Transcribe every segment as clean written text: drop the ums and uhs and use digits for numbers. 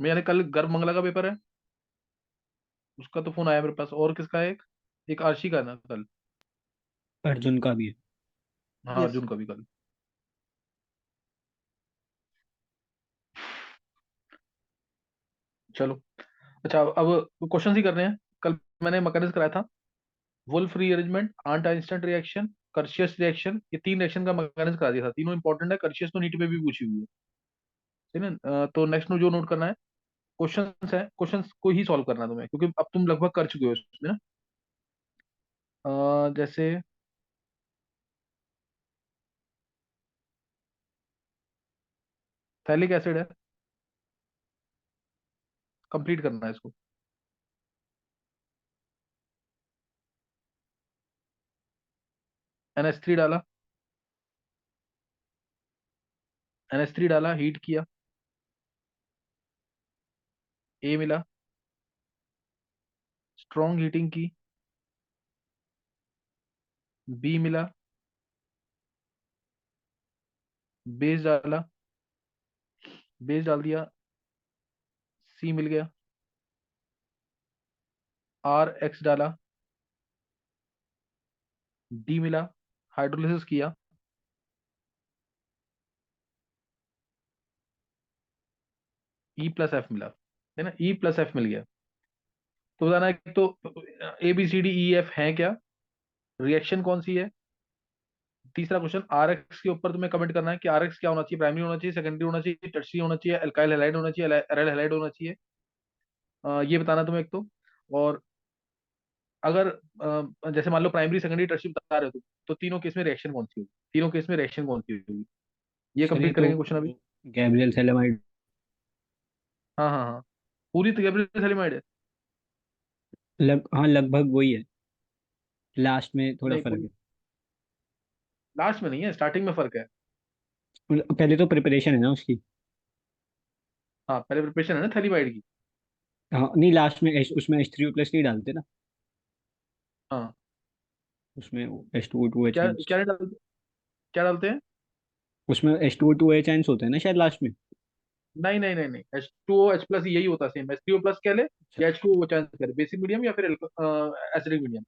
यानी कल गर्भ मंगला का पेपर है, उसका तो फोन आया मेरे पास। और किसका है? एक एक आरशी का है ना कल। अर्जुन का भी है। हाँ, अर्जुन का भी कल। चलो। अच्छा, अब क्वेश्चन ही कर रहे हैं। कल मैंने मैकेनिज्म कराया था। वुल्फ रीअरेंजमेंट, आंट आइंस्टाइन रिएक्शन, कर्शियस रिएक्शन, ये तीन रिएक्शन का मैकेनिज्म करा दिया था। तीनों इंपॉर्टेंट है। कर्शियस तो नीट पे भी पूछी हुई है। ठीक है ना? तो नेक्स्ट में जो नोट करना है, क्वेश्चंस है, क्वेश्चंस को ही सॉल्व करना है तुम्हें, क्योंकि अब तुम लगभग कर चुके हो इसमें ना। जैसे थैलिक एसिड है, कंप्लीट करना है इसको। NH3 डाला, NH3 डाला, हीट किया, ए मिला, स्ट्रॉन्ग हीटिंग की, बी मिला, बेस डाला, बेस डाल दिया, सी मिल गया, RX डाला, डी मिला, हाइड्रोलिसिस किया, E+F मिला। है ना? E+F मिल गया। तो बताना है तो ABCDEF है क्या, रिएक्शन कौन सी है। तीसरा क्वेश्चन, RX के ऊपर तुम्हें कमेंट करना है कि RX क्या होना चाहिए, प्राइमरी होना चाहिए, सेकेंडरी होना चाहिए, टर्शियरी होना चाहिए, अल्काइल हैलाइड होना चाहिए, एराइल हैलाइड होना चाहिए। ये बताना है तुम्हें एक तो। और अगर जैसे मान लो प्राइमरी सेकेंडरी टर्शियरी बता रहे हो तुम, तो तीनों केस में रिएक्शन कौन सी होगी, तीनों केस में रिएक्शन कौन सी होगी, ये सर ये कंप्लीट तो करेंगे क्वेश्चन अभी। गैब्रियल सेलेमाइड। हाँ हाँ हाँ, पूरी तो गैब्रियल सेलेमाइड है। हाँ लगभग वही है। लास्ट में थोड़ा नहीं, फर्क पूरी है। लास्ट में नहीं है, स्टार्टिंग में फर्क है। पहले तो प्रिपरेशन है ना उसकी। हाँ, पहले प्रिपरेशन है ना थैलीमाइड की। हाँ नहीं, लास्ट में उसमें H3O+ नहीं डालते ना। हाँ। उसमें H2O2H क्या आयंस। क्या नहीं डालते? क्या डालते हैं? उसमें H2O2H आयंस होते हैं ना शायद लास्ट में। नहीं नहीं नहीं नहीं, H2OH+ यही होता है सेम। H3O+ कह ले अच्छा। या H2O चांस कह ले, बेसिक मीडियम या फिर एसिडिक मीडियम।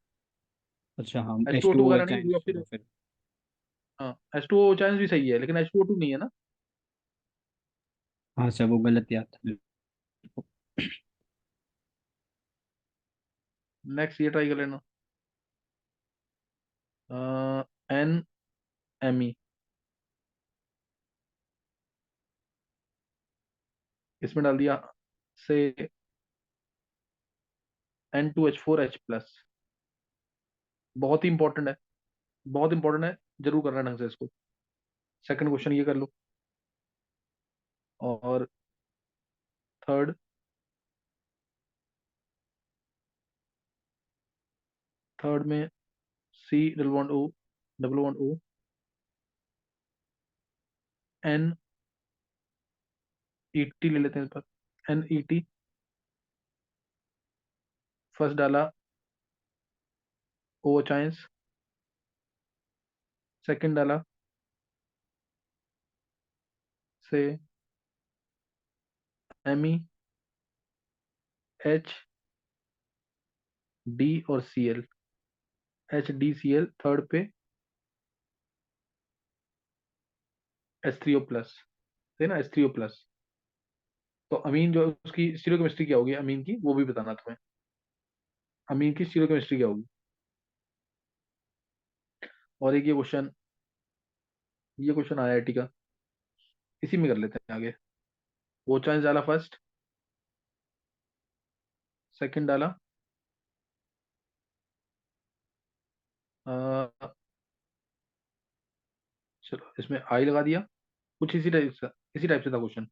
अच्छा हाँ, H2O2 वगैरह H2OH नहीं या आयंस फिर। होगा फिर। हाँ, H2O चांस भी सही है, लेकिन H2O2 नहीं है ना। हाँ सर, वो गलत याद था। नेक्स्ट ये ट्राई कर लेना। NMe, इसमें डाल दिया से N2H4H+। बहुत ही इंपॉर्टेंट है, बहुत इंपॉर्टेंट है। जरूर करना ढंग से इसको। सेकंड क्वेश्चन ये कर लो। और थर्ड, थर्ड में C, double bond O, NET ले लेते हैं इस पर। NET, फर्स्ट डाला OH आयंस, सेकंड डाला से MEHD और Cl, HDCl थर्ड पे, H3O+। है ना, H3O+। तो अमीन जो उसकी स्टीरियोकेमिस्ट्री क्या होगी अमीन की, वो भी बताना तुम्हें। अमीन की स्टीरियोकेमिस्ट्री क्या होगी। और एक ये क्वेश्चन IIT का, इसी में कर लेते हैं आगे। वो चांस डाला फर्स्ट, सेकंड डाला अ, चलो इसमें आई लगा दिया। कुछ इसी टाइप से था क्वेश्चन।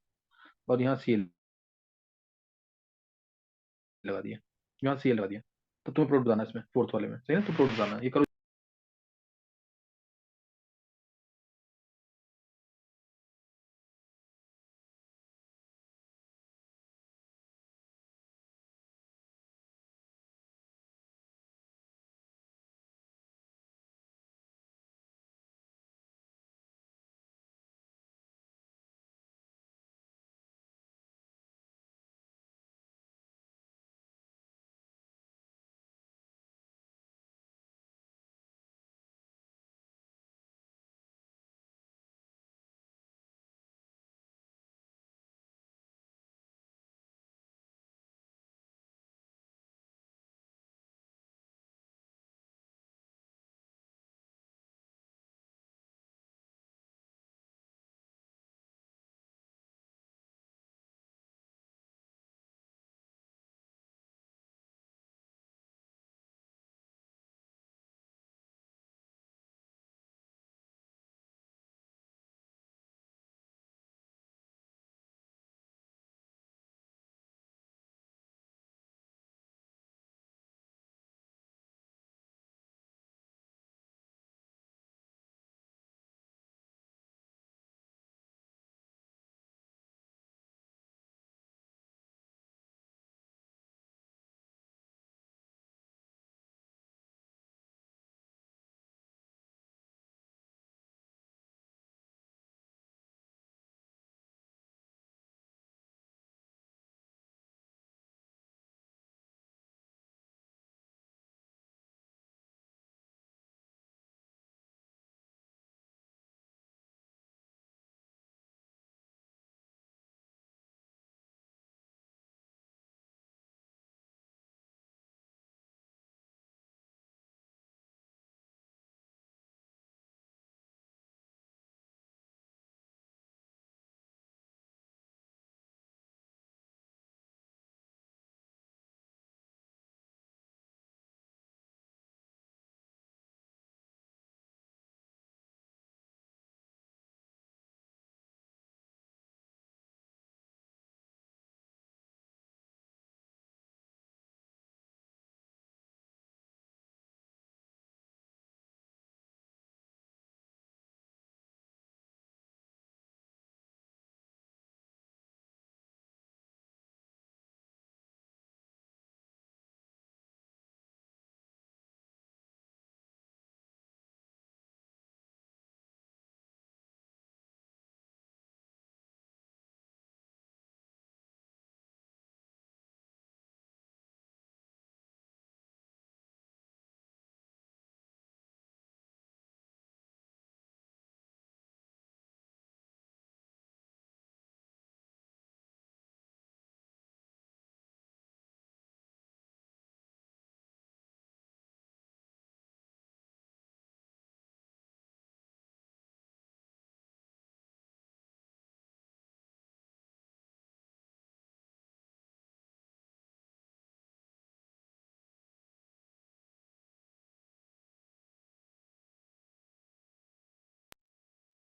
और यहाँ Cl लगा दिया, यहाँ Cl लगा दिया। तो तुम्हें प्रोट बताना है इसमें, फोर्थ वाले में, सही है ना? तो प्रोट बताना है, ये करो।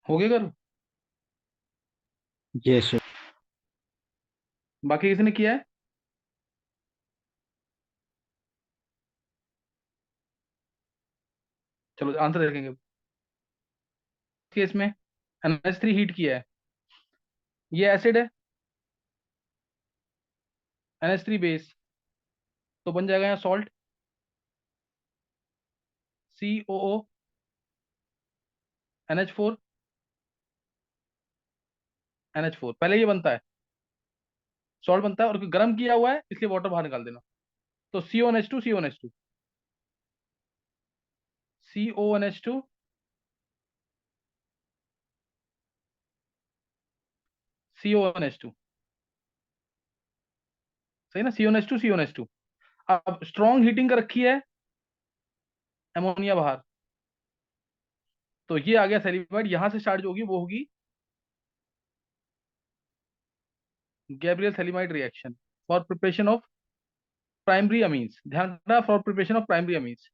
हो गया कर। Yes sir. बाकी किसी ने किया है? चलो आंसर देखेंगे। केस में NH3 हीट किया है, ये एसिड है, NH3 बेस, तो बन जाएगा यहाँ सॉल्ट, COO, NH4, NH4, पहले ये बनता है, सॉल्ट बनता है, और गर्म किया हुआ है इसलिए वाटर बाहर निकाल देना। तो CONH2, CONH2, CONH2, CONH2, सही ना, CONH2, CONH2। अब स्ट्रॉन्ग हीटिंग कर रखी है, अमोनिया बाहर, तो ये आ गया सैलिवाइड। यहां से स्टार्ट जो होगी वो होगी गैब्रियल सैलिवाइड reaction for preparation of primary amines. ध्यान रखना, for preparation of primary amines,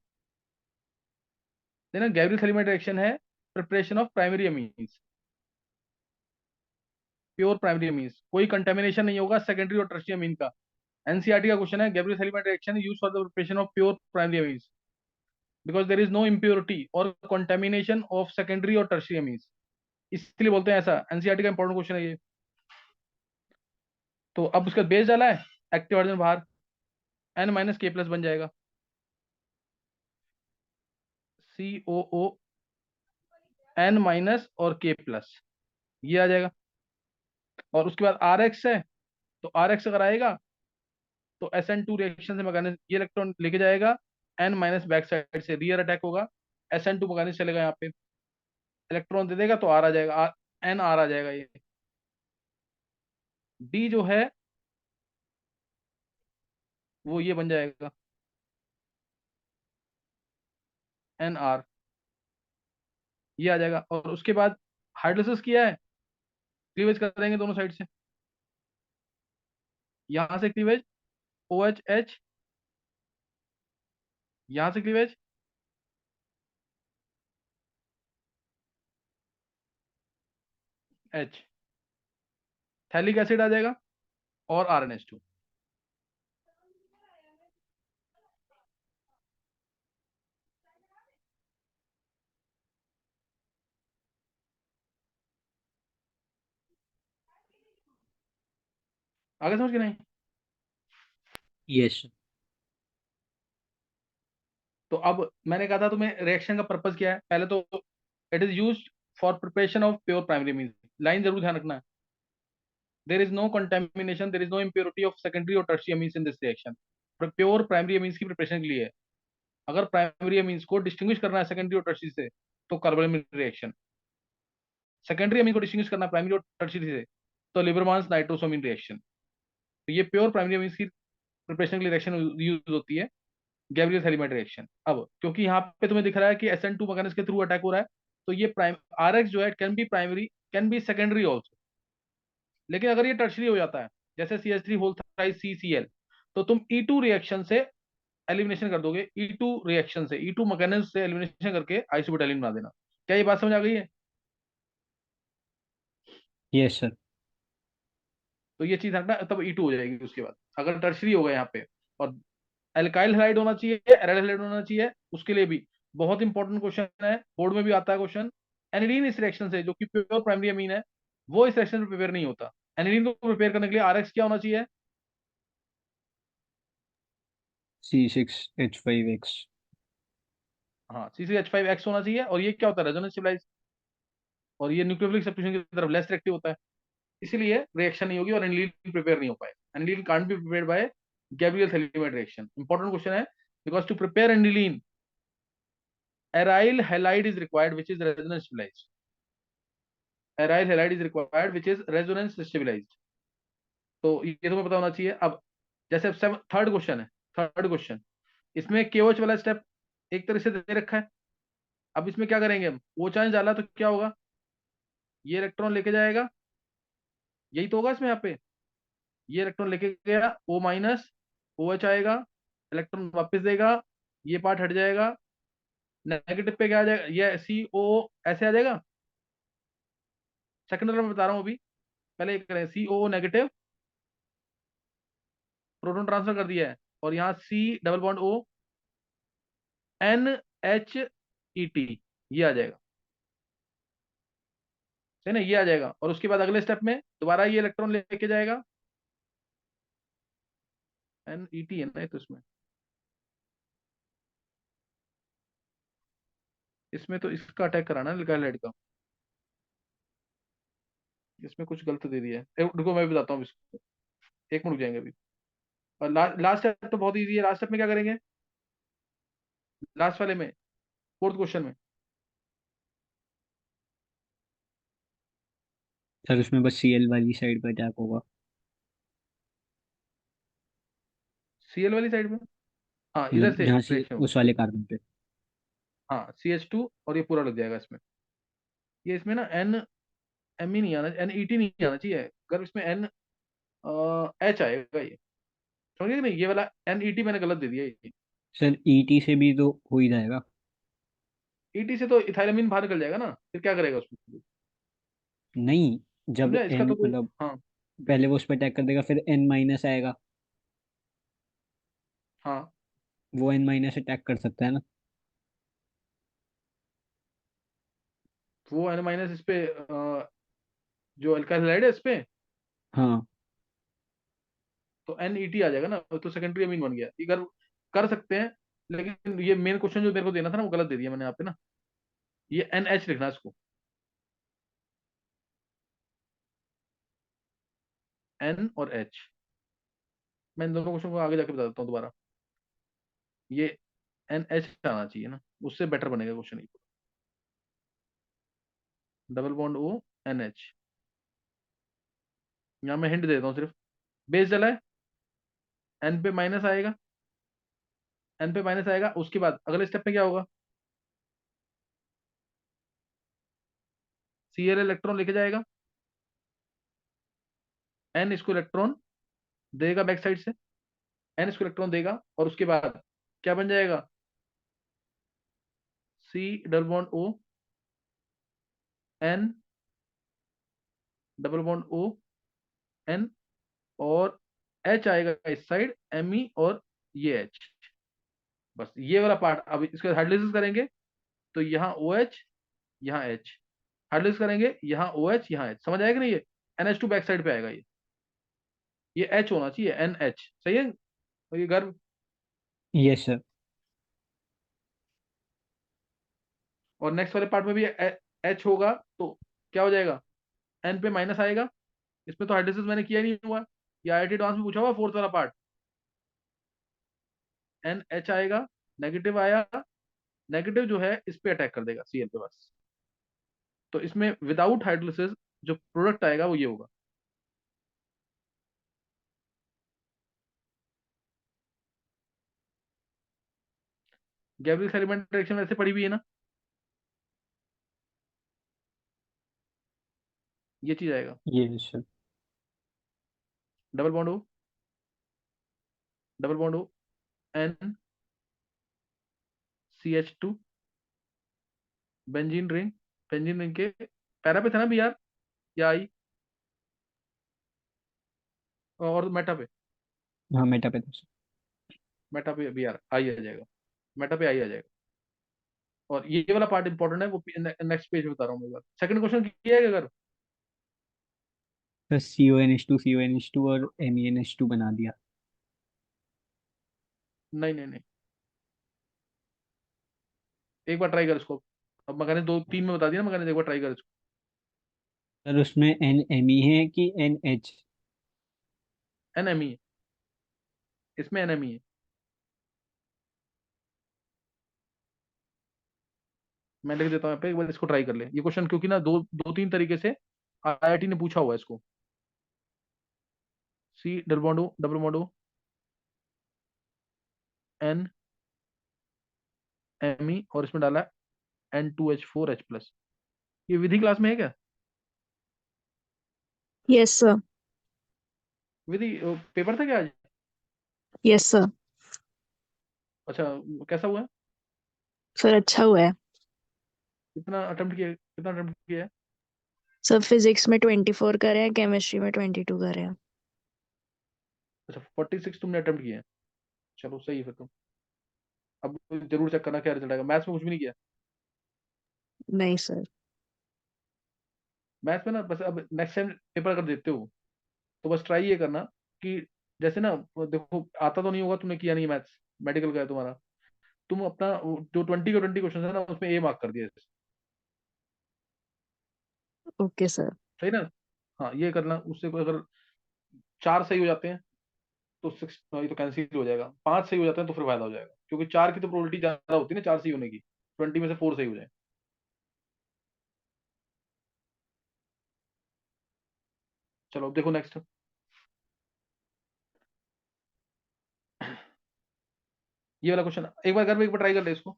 देना गैब्रियल सैलिवाइड रिएक्शन है preparation of primary amines, pure primary amines, कोई कंटेमिनेशन नहीं होगा सेकेंडरी और टर्शियरी अमीन का। एनसीईआरटी का क्वेश्चन है, गैब्रियल सैलिवाइड reaction use for the preparation of pure primary amines because there is no impurity और कंटेमिनेशन ऑफ सेकेंडरी और टर्शियरी अमीन्स, इसलिए बोलते हैं ऐसा। एनसीईआरटी का इंपॉर्टेंट क्वेश्चन है ये। तो अब उसका बेस डाला है, एक्टिव हाइड्रोजन बाहर, N-K+ बन जाएगा, COO, N- और K+, ये आ जाएगा। और उसके बाद RX है, तो RX अगर आएगा तो SN2 रिएक्शन से मैकेनिज्म, ये इलेक्ट्रॉन लेके जाएगा, N- बैक साइड से रियर अटैक होगा, SN2 मैकेनिज्म चलेगा यहाँ पे, इलेक्ट्रॉन दे देगा तो R आ जाएगा, NR आ जाएगा ये। D जो है वो ये बन जाएगा, NR, ये आ जाएगा। और उसके बाद हाइड्रोलिसिस किया है, क्लीवेज कर देंगे दोनों साइड से, यहाँ से क्लीवेज OH, यहाँ से क्लीवेज H, थैलिक एसिड आ जाएगा, और RNH2। आगे समझ के नहीं? Yes sir. तो अब मैंने कहा था तुम्हें रिएक्शन का पर्पस क्या है, पहले तो it is used for preparation of pure primary amines, line जरूर ध्यान रखना है, there is no contamination, there is no impurity of secondary और tertiary amines in this reaction. Pure primary amines की प्रिपरेशन के लिए है। अगर प्राइमरी अमीन्स को डिस्टिंग्विश करना है सेकेंडरी और टर्शियरी से, तो कार्बोनिल रिएक्शन। सेकेंडरी अमीन को डिस्टिंग्विश करना प्राइमरी और टर्शियरी से, तो लिबरमान्स नाइट्रोसोमीन रिएक्शन। तो ये प्योर प्राइमरी अमीन्स की प्रिपरेशन के लिए रिएक्शन यूज होती है, गैब्रियल सेलिमेंट रिएक्शन। अब क्योंकि यहाँ पे तुम्हें दिख रहा है कि SN2 मैकेनिज्म के थ्रू अटैक हो रहा है, तो ये प्राइम RX जो है can be primary, can be secondary also. लेकिन अगर ये टर्शरी हो जाता है, जैसे CH3 होल थ्राइस CCl, तो तुम E2 रिएक्शन से एलिमिनेशन कर दोगे, E2 रिएक्शन से, E2 मैकेनिज्म से एलिमिनेशन करके आइसोब्यूटाइलिन बना देना। क्या ये बात समझ आ गई है? Yes sir. तो ये चीज हटना, तब E2 हो जाएगी उसके बाद, अगर टर्शरी होगा यहाँ पे। और एल्काइल हैलाइड होना चाहिए, एराइल हैलाइड होना चाहिए, उसके लिए भी बहुत इंपॉर्टेंट क्वेश्चन है, बोर्ड में भी आता है क्वेश्चन। एनिलीन इस रिएक्शन से, जो कि प्योर प्राइमरी अमीन है, वो इस रिएक्शन में प्रिपेयर नहीं होता। एनिलीन को प्रिपेयर करने के लिए RX क्या होना चाहिए? C6H5X। हाँ, C6H5X होना चाहिए, और ये क्या होता है, रेजोनेंस स्टेबलाइज, और ये न्यूक्लियोफिलिक सब्स्टिट्यूशन की तरफ लेस रिएक्टिव होता है, इसलिए रिएक्शन नहीं होगी और एनिलीन प्रिपेयर नहीं हो पाए। Aniline can't be prepared by Gabriel phthalimide reaction. Important question है, because to prepare aniline aryl halide is required which is resonance stabilized, aryl halide is required which is resonance stabilized। तो ये तुम्हें पता होना चाहिए। अब जैसे थर्ड क्वेश्चन है, थर्ड क्वेश्चन, इसमें KOH वाला स्टेप एक तरह से दे रखा है। अब इसमें क्या करेंगे हम, ओ चांस डाला तो क्या होगा, ये इलेक्ट्रॉन लेके जाएगा, यही तो होगा इसमें यहाँ पे, ये इलेक्ट्रॉन लेके गया O-, OH आएगा, इलेक्ट्रॉन वापस देगा, ये पार्ट हट जाएगा, नेगेटिव पे क्या आ जाएगा, ये CO ऐसे आ जाएगा, सेकंड वाला मैं बता रहा हूँ अभी। पहले एक करें, CO नेगेटिव, प्रोटॉन ट्रांसफर कर दिया है, और यहाँ C double bond O, NH, ET, ये आ जाएगा। है ना, ये आ जाएगा। और उसके बाद अगले स्टेप में दोबारा ये इलेक्ट्रॉन लेके जाएगा, NET है ना ये तो, इसमें तो इसका अटैक कराना है अल्काइल हाइड का। इसमें कुछ गलत दे दिया है, रुको मैं भी बताता हूँ इसको, एक मिनट रुक जाएंगे अभी। और लास्ट स्टेप तो बहुत इजी है। लास्ट स्टेप में क्या करेंगे, लास्ट वाले में, फोर्थ क्वेश्चन में। सर उसमें बस Cl वाली साइड पर अटैक होगा। Cl वाली साइड में, हाँ इधर मतलब से जहाँ सी रिएक्शन होगी। उस वाले कार्बन पे। हाँ CH2, और ये पूरा लग जाएगा इसमें। ये इसमें ना NMe नहीं आना, NET नहीं आना चाहिए, अगर इसमें NH आएगा ये, समझे कि नहीं, ये वाला NET मैंने गलत दे दिया ये। सर Et से भी तो हो ही जाएगा। ET से तो इथाइलामीन बाहर निकल जाएगा ना, फिर क्या करेगा उसमें। नहीं, जब समझा, इसका N तो कोई, मतलब हाँ पहले वो उस पर अटैक कर देगा, फिर N माइनस आएगा। हाँ, वो N माइनस अटैक कर सकता है ना। वो N- इस पे जो अल्काइल हाइड है इस पे, हाँ। तो NET आ जाएगा ना, तो सेकेंडरी अमीन बन गया। ये कर सकते हैं, लेकिन ये मेन क्वेश्चन जो मेरे को देना था ना वो गलत दे दिया मैंने यहाँ पे ना। ये NH लिखना है इसको, N और H। मैं इन दोनों क्वेश्चन को आगे जाके बता देता हूँ दोबारा। ये NH आना चाहिए ना, उससे बेटर बनेगा question. Double bond O, NH। यहाँ मैं हिंट दे देता हूँ सिर्फ, बेस जला है, N पे माइनस आएगा, N पे माइनस आएगा, उसके बाद अगले स्टेप में क्या होगा, Cl इलेक्ट्रॉन लेके जाएगा, N इसको इलेक्ट्रॉन देगा बैक साइड से, N इसको इलेक्ट्रॉन देगा, और उसके बाद क्या बन जाएगा, C double bond O, N double bond O, N, और H आएगा इस साइड, Me, और ये H। बस ये वाला पार्ट, अब इसका हाइड्रोलिसिस करेंगे तो यहाँ OH, यहाँ H, हाइड्रोलिसिस करेंगे यहाँ OH, यहाँ H, समझ आएगा नहीं ये, NH2 बैक साइड पे आएगा ये H होना चाहिए, NH, सही है। और ये गर्भ, यस सर। और नेक्स्ट वाले पार्ट में भी H होगा, तो क्या हो जाएगा, N पे माइनस आएगा। इसमें तो हाइड्रोलिसिस मैंने किया नहीं हुआ, ये IIT एडवांस में पूछा हुआ फोर्थ वाला पार्ट। NH आएगा, नेगेटिव आया, नेगेटिव जो है इस पे अटैक कर देगा Cl पे बस। तो इसमें विदाउट हाइड्रोलिसिस जो प्रोडक्ट आएगा वो ये होगा। गैब्रियल सेलिमेंट रिएक्शन वैसे पड़ी हुई है ना, ये चीज आएगा। Yes sir. Double bond O, NCH2, benzene ring, benzene ring के पैरा पे था ना Br, या आई, और मेटा पे, हाँ मेटा पे था सर। मेटा पे Br, आई आ जाएगा, मेटा पे आई आ जाएगा। और ये वाला पार्ट इंपॉर्टेंट है, वो नेक्स्ट पेज में बता रहा हूँ मैं। सेकंड क्वेश्चन किया है अगर, सर CONH2 और MEnH2 बना दिया। नहीं नहीं नहीं, एक बार ट्राई कर इसको। अब मैंने दो तीन में बता दिया ना, मैंने एक बार ट्राई कर इसको। सर उसमें NMe है कि NH? NME है, इसमें NME है। मैं लिख देता हूँ यहाँ पे, एक बार इसको ट्राई कर ले ये क्वेश्चन, क्योंकि ना दो दो तीन तरीके से IIT ने पूछा हुआ है इसको। C double bond O, NMe, और इसमें डाला N2H4H+। ये विधि क्लास में है क्या, यस सर। विधि पेपर था क्या आज। Yes sir. अच्छा, कैसा हुआ है, सर अच्छा हुआ है। कितना अटेम्प्ट किया है? सर फिजिक्स में 24 करे हैं, केमिस्ट्री में 22 करे हैं। अच्छा 46 तुमने अटेम्प्ट किए हैं। चलो सही है फिर तो। अब जरूर चेक करना क्या रिजल्ट आएगा। मैथ्स में कुछ भी नहीं किया? नहीं सर। मैथ्स में ना बस अब नेक्स्ट टाइम पेपर अगर देते हो तो बस ट्राई ये करना कि जैसे ना वो देखो आता तो नहीं होगा, तुमने किया नहीं मैथ्स, मेडिकल का है तुम्हारा, तुम अपना जो 20 के 20 क्वेश्चन है ना उसमें ए मार्क कर दिया। Okay sir. सही ना? हाँ ये करना, उससे कोई अगर 4 सही हो जाते हैं तो 6 ये तो कैंसिल हो जाएगा, 5 सही हो जाते हैं तो फिर फायदा हो जाएगा, क्योंकि 4 की तो प्रोबेबिलिटी ज्यादा होती है ना 4 सही होने की, 20 में से 4 सही हो जाए। चलो अब देखो नेक्स्ट। ये वाला क्वेश्चन एक बार घर में एक बार ट्राई कर ले इसको,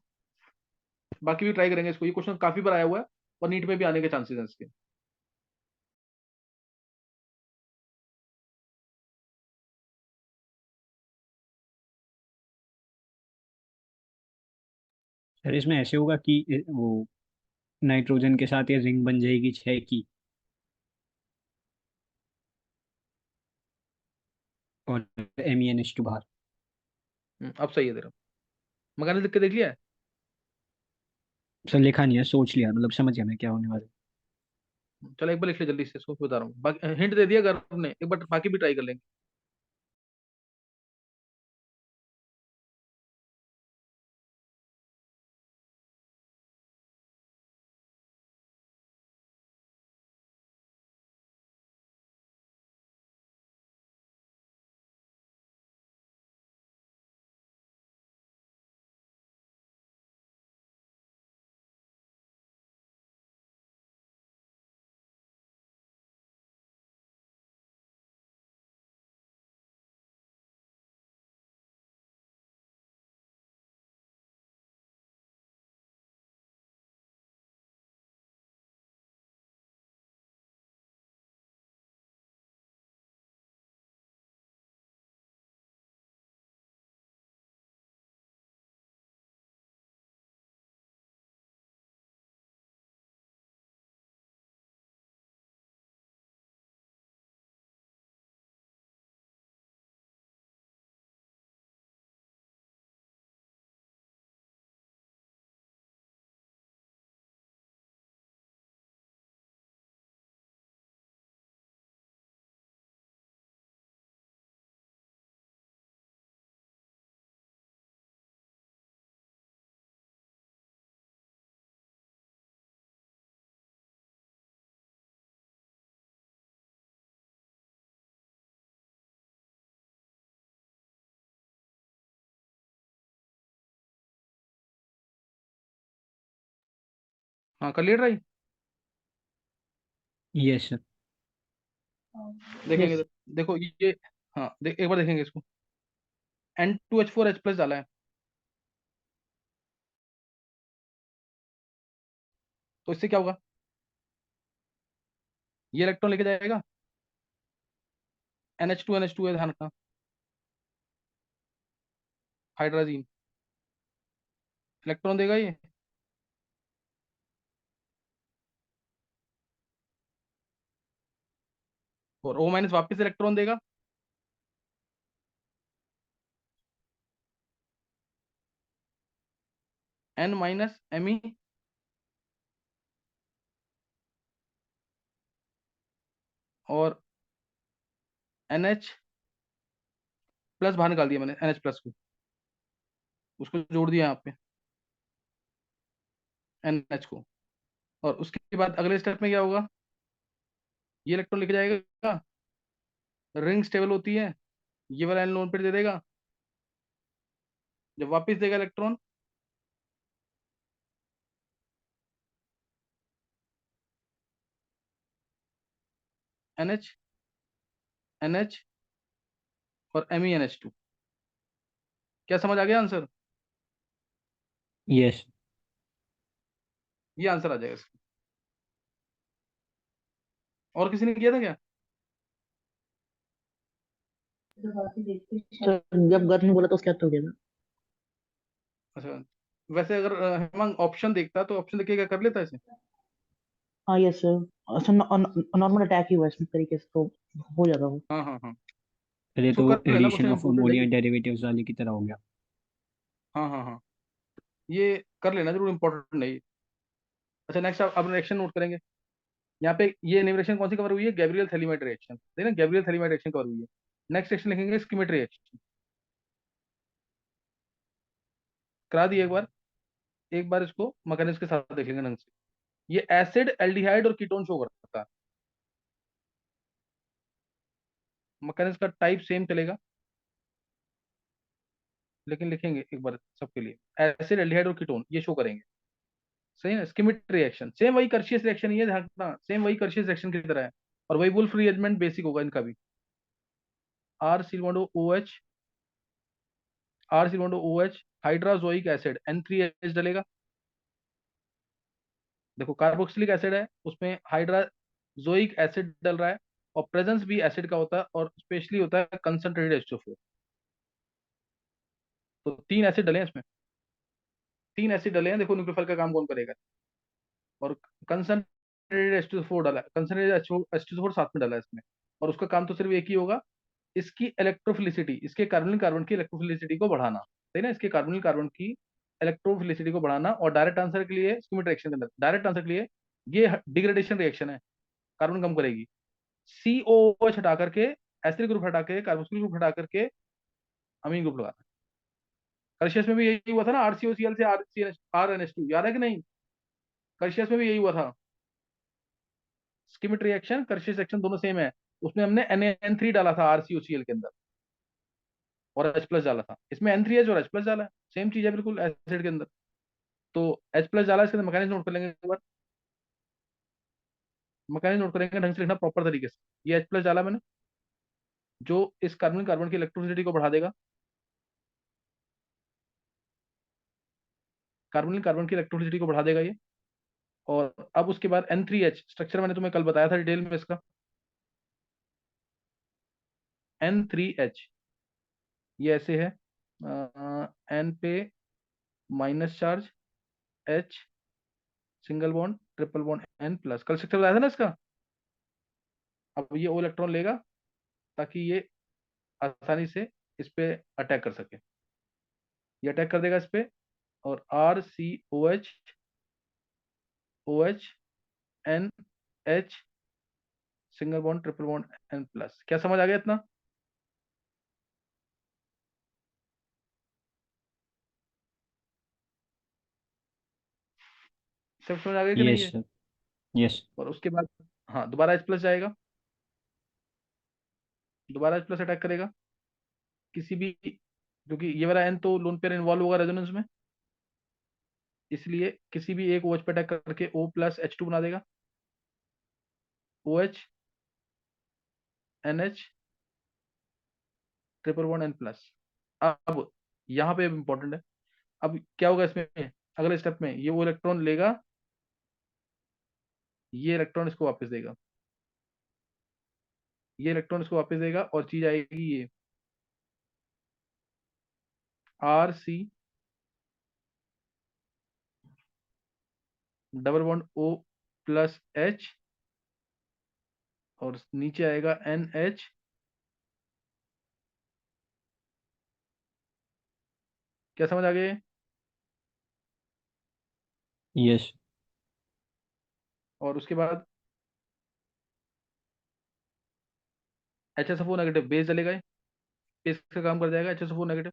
बाकी भी ट्राई करेंगे इसको। ये क्वेश्चन काफी बार आया हुआ है और नीट में भी आने के चांसेस हैं इसके। सर इसमें ऐसे होगा कि वो नाइट्रोजन के साथ ये रिंग बन जाएगी 6 की, और MEnH2 बाहर। अब सही है तेरा। मकान लिख के देख लिया है? सर लिखा नहीं है, सोच लिया, मतलब समझ गया मैं क्या होने वाला चलो एक बार लिख ले जल्दी से, इसको बता रहा हूँ, बाकी हिंट दे दिया घर ने, एक बार बाकी भी ट्राई कर लेंगे। हाँ कर लिया ट्राई। है। Yes sir. देखेंगे यस। देखो ये, हाँ देख एक बार देखेंगे इसको। N2H4H+ डाला है, तो इससे क्या होगा? ये इलेक्ट्रॉन लेके जाएगा, NH2 है, ध्यान रखना, हाइड्रोजन, इलेक्ट्रॉन देगा ये, और O- वापस इलेक्ट्रॉन देगा, N- Me, और NH+ बाहर निकाल दिया मैंने, NH+ को, उसको जोड़ दिया यहाँ पे, NH को। और उसके बाद अगले स्टेप में क्या होगा? ये इलेक्ट्रॉन लेके जाएगा, रिंग स्टेबल होती है, ये वाला एन लोन पेयर दे देगा, जब वापस देगा इलेक्ट्रॉन, NH, NH और MEnH2। क्या समझ आ गया आंसर? यस। ये आंसर आ जाएगा इसका। और किसी ने किया था क्या? सर जब गर्ग ने बोला तो उसके बाद तो हो गया था। अच्छा, वैसे अगर हेमंग ऑप्शन देखता तो ऑप्शन देख के क्या कर लेता इसे? हाँ यस सर। अच्छा नॉर्मल अटैक ही हुआ इसमें तरीके से तो हो जाता वो। हाँ हाँ हाँ, फिर ये इसको तो कर लेना, एडिशन क्वेश्चन ऑफ इंपॉर्टेंट है अमोनिया ये। डेरिवेटिव्स वाले की तरह हो गया। हाँ हाँ हाँ, ये कर लेना जरूर, इंपॉर्टेंट है ये। अच्छा नेक्स्ट, अब रिएक्शन नोट करेंगे। यहाँ पे ये रिएक्शन कौन सी कवर हुई है? गैब्रियल थैलीमाइड रिएक्शन, देखना गैब्रियल थैलीमाइड रिएक्शन कवर हुई है। नेक्स्ट रिएक्शन लिखेंगे स्कीमेट रिएक्शन। करा दिए एक बार इसको मैकेनिज्म के साथ देख लेंगे ढंग से। ये एसिड एल्डिहाइड और कीटोन शो करता है। मैकेनिज्म का टाइप सेम चलेगा, लेकिन लिखेंगे एक बार सबके लिए, एसिड एल्डिहाइड और कीटोन ये शो करेंगे। सही है, स्कीमेट रिएक्शन सेम वही कर्शियस रिएक्शन ही है, ध्यान रखना सेम वही कर्शियस रिएक्शन की तरह है। और वही वुल्फ रीअरेंजमेंट बेसिक होगा इनका भी। R C bond O H, R C bond O H, hydrazoic acid N3H डलेगा। देखो कार्बोक्सिलिक एसिड है, उसमें हाइड्राजोइक एसिड डल रहा है, और प्रेजेंस भी एसिड का होता है, और स्पेशली होता है कंसंट्रेटेड H2O। तो तीन एसिड डले हैं इसमें, तीन एसिड डले हैं, देखो न्यूक्लियोफाइल का काम कौन करेगा। और कंसंट्रेटेड H2O डाला है, कंसंट्रेटेड H2O साथ में डाला है इसमें। और उसका काम तो सिर्फ एक ही होगा, इसकी इलेक्ट्रोफिलिसिटी, इसके कार्बोनिल कार्बन की इलेक्ट्रोफिलिसिटी को बढ़ाना। सही ना, इसके कार्बोनिल कार्बन की इलेक्ट्रोफिलिसिटी को बढ़ाना। और डायरेक्ट आंसर के लिए स्कीमेट रिएक्शन के अंदर, डायरेक्ट आंसर के लिए ये डिग्रेडेशन रिएक्शन है, कार्बन कम करेगी। COOH हटा करके, एसिड ग्रुप हटा के, कार्बोक्सिल ग्रुप हटा करके अमीन ग्रुप लगाना। कल्सियस में भी यही हुआ था ना, RCOCl से RNH2, याद है कि नहीं? कल्सियस में भी यही हुआ था। स्कीमेट रिएक्शन कल्सियस रिएक्शन दोनों सेम है। उसमें हमने NaN3 डाला था RCOCl के अंदर, और H+ डाला था। इसमें N3H और H+ डाला है, सेम चीज है बिल्कुल एसिड के अंदर। तो H+ डाला, इसके अंदर मैकेनिज्म नोट कर लेंगे एक बार। मैकेनिज्म नोट करेंगे ढंग से, लिखना प्रॉपर तरीके से। ये H+ डाला मैंने, जो इस कार्बन कार्बन की इलेक्ट्रोसिटी को बढ़ा देगा, कार्बन कार्बन की इलेक्ट्रोसिटी को बढ़ा देगा ये। और अब उसके बाद N3H स्ट्रक्चर मैंने तुम्हें कल बताया था डिटेल में इसका। N3H ये ऐसे है, N पे minus charge, H single bond triple bond N+, कल स्ट्रक्चर बताया था ना इसका। अब ये O इलेक्ट्रॉन लेगा, ताकि ये आसानी से इस पे अटैक कर सके। ये अटैक कर देगा इस पे, और RCOH OH NH single bond triple bond N+। क्या समझ आ गया इतना? सब समझ आ गया कि नहीं यस है? सर। यस। और उसके बाद हाँ, दोबारा H+ जाएगा, दोबारा H+ अटैक करेगा किसी भी, क्योंकि ये वाला N तो लोन पेयर इन्वॉल्व होगा रेजोनेंस में, इसलिए किसी भी एक OH पे अटैक करके O+H2 बना देगा। OH NH triple bond N+। अब यहाँ पे इंपॉर्टेंट है, अब क्या होगा इसमें, अगले स्टेप में ये वो इलेक्ट्रॉन लेगा, ये इलेक्ट्रॉन इसको वापस देगा, ये इलेक्ट्रॉन इसको वापस देगा, और चीज आएगी ये RC डबल बॉन्ड O+H, और नीचे आएगा NH। क्या समझ आ गया? यस। और उसके बाद HSFO नेगेटिव बेस जलेगा, बेस का काम कर जाएगा HSFO नेगेटिव।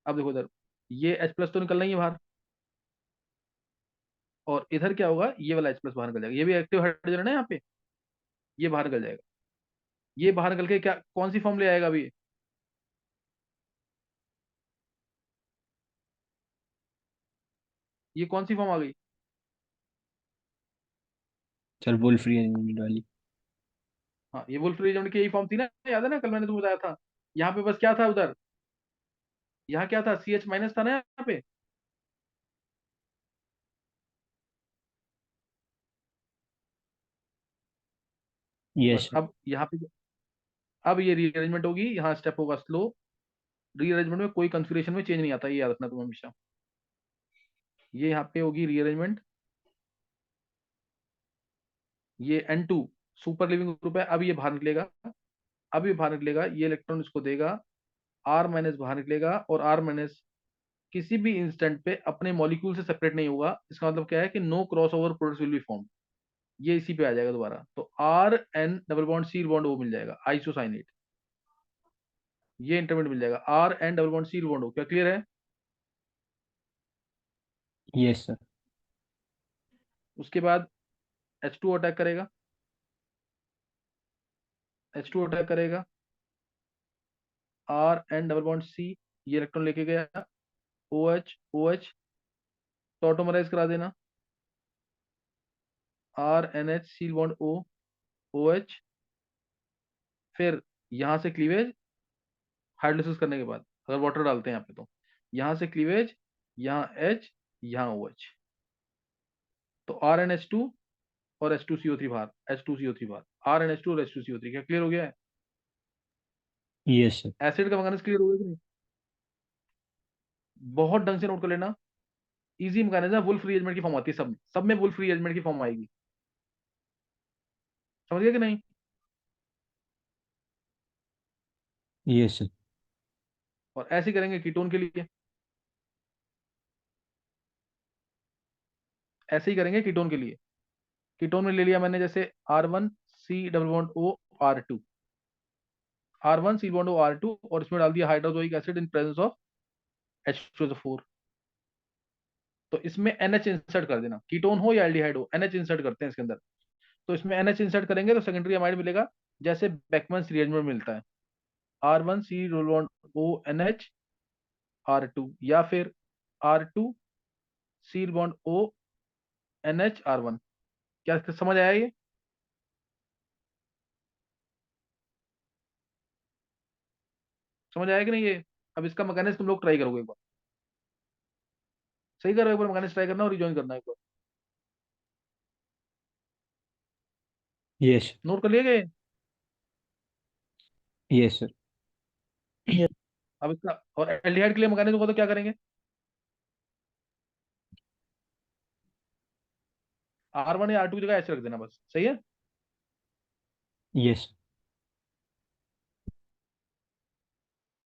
अब देखो इधर, ये H+ तो निकलना ही है बाहर, और इधर क्या होगा, ये वाला H+ बाहर निकल जाएगा, ये भी एक्टिव हाइड्रोजन है ना यहाँ पे, ये बाहर निकल जाएगा। ये बाहर निकल के क्या, कौन सी फॉर्म ले आएगा अभी? ये कौन सी फॉर्म आ गई? सर वुल्फ रीअरेंजमेंट वाली। हाँ, ये वुल्फ रीजन की यही फॉर्म थी ना, याद है ना, कल मैंने तुम्हें बताया था। यहाँ पे बस क्या था उधर, यहाँ क्या था, CH- था ना यहाँ पे। यस बस सर। अब यहाँ पे, अब ये रीअरेंजमेंट होगी, यहाँ स्टेप होगा स्लो। रीअरेंजमेंट में कोई कॉन्फ़िगरेशन में चेंज नहीं आता, ये याद रखना तुम हमेशा। ये यहाँ पे होगी रीअरेंजमेंट, ये N2 सुपर लिविंग ग्रुप है, अब ये बाहर निकलेगा, अब ये बाहर निकलेगा, ये इलेक्ट्रॉन इसको देगा, R माइनस बाहर निकलेगा, और R माइनस किसी भी इंस्टेंट पे अपने मॉलिक्यूल से सेपरेट नहीं होगा। इसका मतलब क्या है कि no cross over products will be form. ये इसी पे आ जाएगा दोबारा, तो R N double bond C bond O मिल जाएगा, आइसोसाइनेट। ये इंटरमीडिएट मिल जाएगा, R N double bond C bond O। क्या क्लियर है? Yes sir. उसके बाद H2 अटैक करेगा, H2 अटैक करेगा, R N double bond C, ये इलेक्ट्रॉन लेके गया, OH OH, तो ऑटोमराइज करा देना, R NH, C bond O OH। फिर यहां से क्लीवेज हाइड्रोलिसिस करने के बाद, अगर वाटर डालते हैं यहाँ पे, तो यहां से क्लीवेज, यहाँ H, यहाँ OH, तो RnH2 और H2CO3 बाहर, H2CO3 बाहर, RnH2 और H2CO3। क्या क्लियर हो गया है? Yes sir. एसिड का मैकेनिज्म क्लियर हो गया कि नहीं? बहुत ढंग से नोट कर लेना। इजी मैकेनिज्म है, वुल्फ रीअरेंजमेंट की फॉर्म आती है, सब में वुल्फ रीअरेंजमेंट की फॉर्म आएगी। समझ गया कि नहीं? Yes sir. और ऐसे करेंगे कीटोन के लिए, ऐसे ही करेंगे कीटोन के लिए। कीटोन में ले लिया मैंने, जैसे R1C double bond O R1C bond O और इसमें डाल दिया hydrochloric acid in presence of H2SO4। तो इसमें NH इंसर्ट कर देना, कीटोन हो या एल्डिहाइड हो, NH इंसर्ट करते हैं इसके अंदर। तो इसमें NH इंसर्ट करेंगे तो सेकेंडरी अमाइड मिलेगा, जैसे बेकमन्स रीअरेंजमेंट मिलता है, R1C double bond O NH R2, या फिर R2C bond O NH R1। क्या समझ आया ये? समझ आया कि नहीं ये? अब इसका मैकेनिज्म तुम लोग ट्राई करोगे एक बार, सही करो, एक बार मैकेनिज्म ट्राई करना और रिजॉइन करना एक बार। यस। नोट कर लिए गए? Yes sir. अब इसका और एल्डिहाइड के लिए मैकेनिज्म को तो क्या करेंगे, R1 या R2 की जगह ऐसे रख देना बस, सही है? यस।